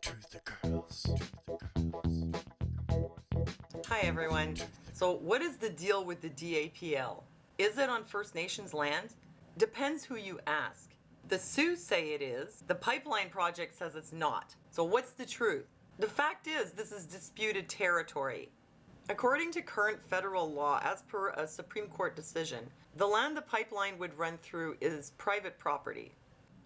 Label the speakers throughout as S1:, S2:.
S1: Truth occurs.
S2: Hi everyone. So what is the deal with the DAPL? Is it on First Nations land? Depends who you ask. The Sioux say it is. The pipeline project says it's not. So what's the truth? The fact is, this is disputed territory. According to current federal law, as per a Supreme Court decision, the land the pipeline would run through is private property.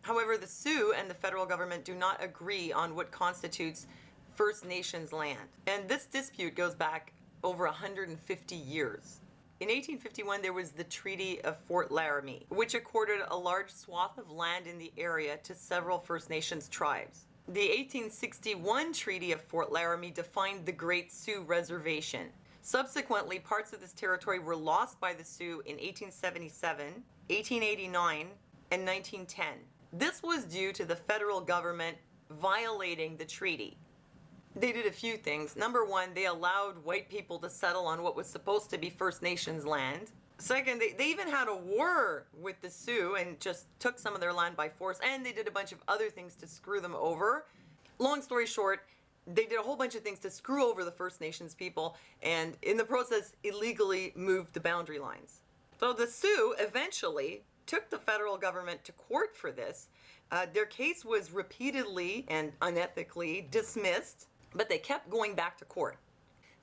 S2: However, the Sioux and the federal government do not agree on what constitutes First Nations land. And this dispute goes back over 150 years. In 1851, there was the Treaty of Fort Laramie, which accorded a large swath of land in the area to several First Nations tribes. The 1861 Treaty of Fort Laramie defined the Great Sioux Reservation. Subsequently, parts of this territory were lost by the Sioux in 1877, 1889, and 1910. This was due to the federal government violating the treaty. They did a few things. Number one, they allowed white people to settle on what was supposed to be First Nations land. Second, they even had a war with the Sioux and just took some of their land by force, and they did a bunch of other things to screw them over. Long story short, they did a whole bunch of things to screw over the First Nations people, and in the process, illegally moved the boundary lines. So the Sioux eventually took the federal government to court for this. Their case was repeatedly and unethically dismissed, but they kept going back to court.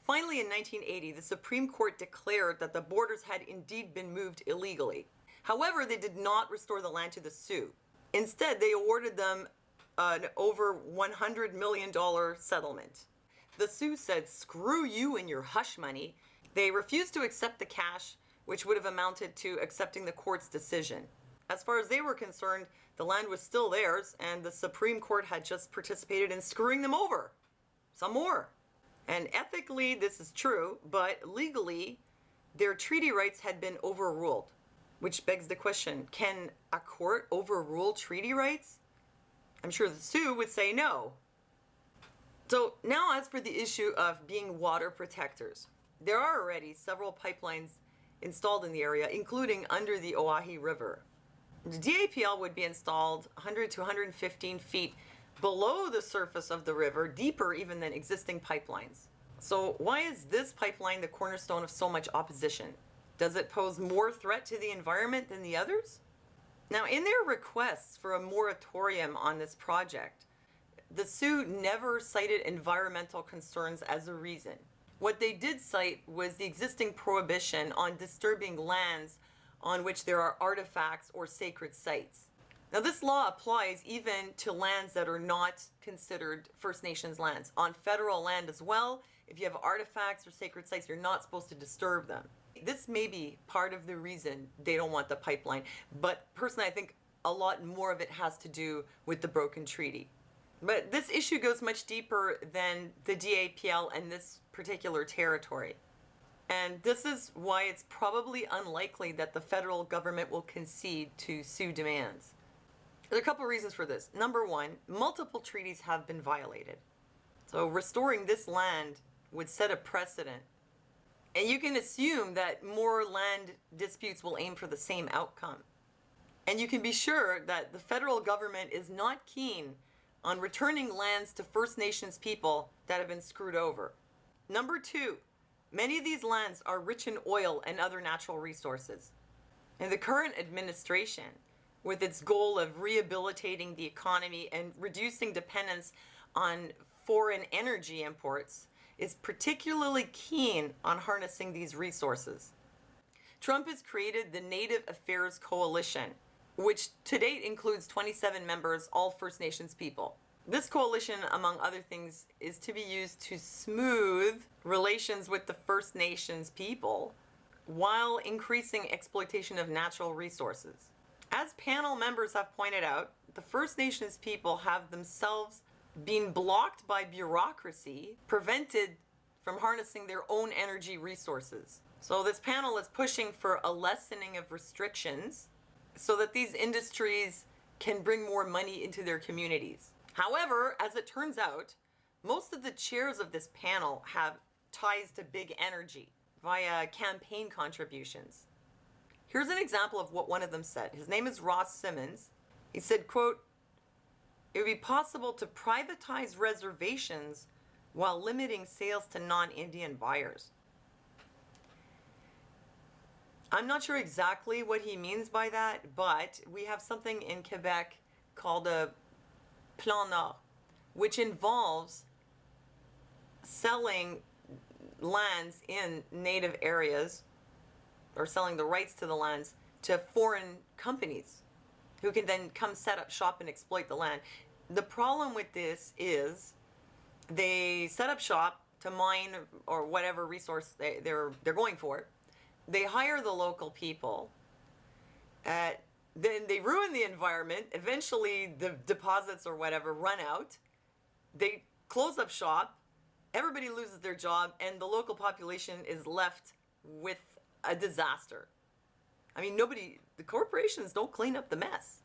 S2: Finally, in 1980, the Supreme Court declared that the borders had indeed been moved illegally. However, they did not restore the land to the Sioux. Instead, they awarded them an over $100 million settlement. The Sioux said, "Screw you and your hush money." They refused to accept the cash, which would have amounted to accepting the court's decision. As far as they were concerned, the land was still theirs, and the Supreme Court had just participated in screwing them over. Some more. And ethically, this is true, but legally, their treaty rights had been overruled. Which begs the question, can a court overrule treaty rights? I'm sure the Sioux would say no. So now as for the issue of being water protectors. There are already several pipelines installed in the area, including under the Oahe River. The DAPL would be installed 100 to 115 feet below the surface of the river, deeper even than existing pipelines. So why is this pipeline the cornerstone of so much opposition? Does it pose more threat to the environment than the others? Now, in their requests for a moratorium on this project, the Sioux never cited environmental concerns as a reason. What they did cite was the existing prohibition on disturbing lands on which there are artifacts or sacred sites. Now, this law applies even to lands that are not considered First Nations lands. On federal land as well, if you have artifacts or sacred sites, you're not supposed to disturb them. This may be part of the reason they don't want the pipeline, but personally I think a lot more of it has to do with the broken treaty. But this issue goes much deeper than the DAPL and this particular territory. And this is why it's probably unlikely that the federal government will concede to Sioux demands. There are a couple of reasons for this. Number one, multiple treaties have been violated. So restoring this land would set a precedent. And you can assume that more land disputes will aim for the same outcome. And you can be sure that the federal government is not keen on returning lands to First Nations people that have been screwed over. Number two, many of these lands are rich in oil and other natural resources. And the current administration, with its goal of rehabilitating the economy and reducing dependence on foreign energy imports, is particularly keen on harnessing these resources. Trump has created the Native Affairs Coalition, which to date includes 27 members, all First Nations people. This coalition, among other things, is to be used to smooth relations with the First Nations people while increasing exploitation of natural resources. As panel members have pointed out, the First Nations people have themselves been blocked by bureaucracy, prevented from harnessing their own energy resources. So this panel is pushing for a lessening of restrictions so that these industries can bring more money into their communities. However, as it turns out, most of the chairs of this panel have ties to big energy via campaign contributions. Here's an example of what one of them said. His name is Ross Simmons. He said, quote, it would be possible to privatize reservations while limiting sales to non-Indian buyers. I'm not sure exactly what he means by that, but we have something in Quebec called a Plan Nord, which involves selling lands in native areas, or selling the rights to the lands to foreign companies who can then come set up shop and exploit the land. The problem with this is they set up shop to mine or whatever resource they're going for. They hire the local people. Then they ruin the environment. Eventually, the deposits or whatever run out. They close up shop. Everybody loses their job, and the local population is left with a disaster. I mean, the corporations don't clean up the mess.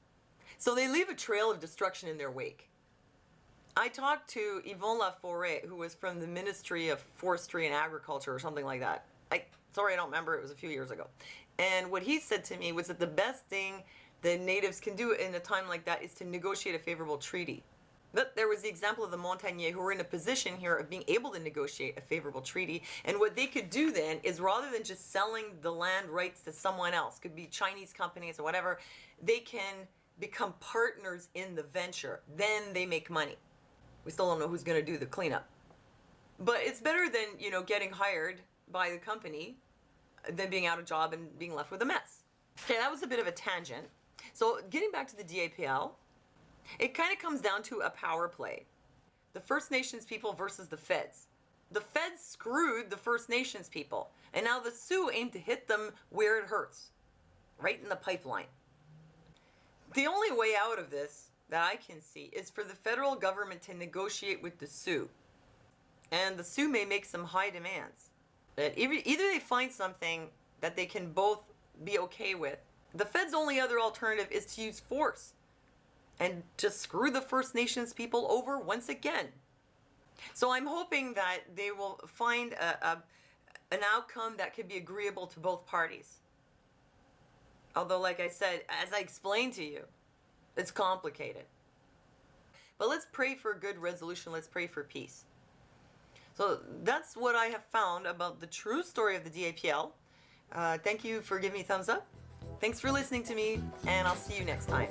S2: So they leave a trail of destruction in their wake. I talked to Yvon Laforêt, who was from the Ministry of Forestry and Agriculture or something like that. Sorry, I don't remember. It was a few years ago. And what he said to me was that the best thing the natives can do in a time like that is to negotiate a favorable treaty. But there was the example of the Montagnais who were in a position here of being able to negotiate a favorable treaty. And what they could do then is, rather than just selling the land rights to someone else, could be Chinese companies or whatever, they can become partners in the venture. Then they make money. We still don't know who's going to do the cleanup. But it's better than, getting hired by the company than being out of job and being left with a mess. Okay, that was a bit of a tangent. So getting back to the DAPL, it kind of comes down to a power play. The First Nations people versus the feds. The feds screwed the First Nations people, and now the Sioux aim to hit them where it hurts, right in the pipeline. The only way out of this that I can see is for the federal government to negotiate with the Sioux. And the Sioux may make some high demands. That either they find something that they can both be okay with. The feds' only other alternative is to use force and just screw the First Nations people over once again. So I'm hoping that they will find an outcome that could be agreeable to both parties. Although, like I said, as I explained to you, it's complicated. But let's pray for a good resolution. Let's pray for peace. So that's what I have found about the true story of the DAPL. Thank you for giving me a thumbs up. Thanks for listening to me, and I'll see you next time.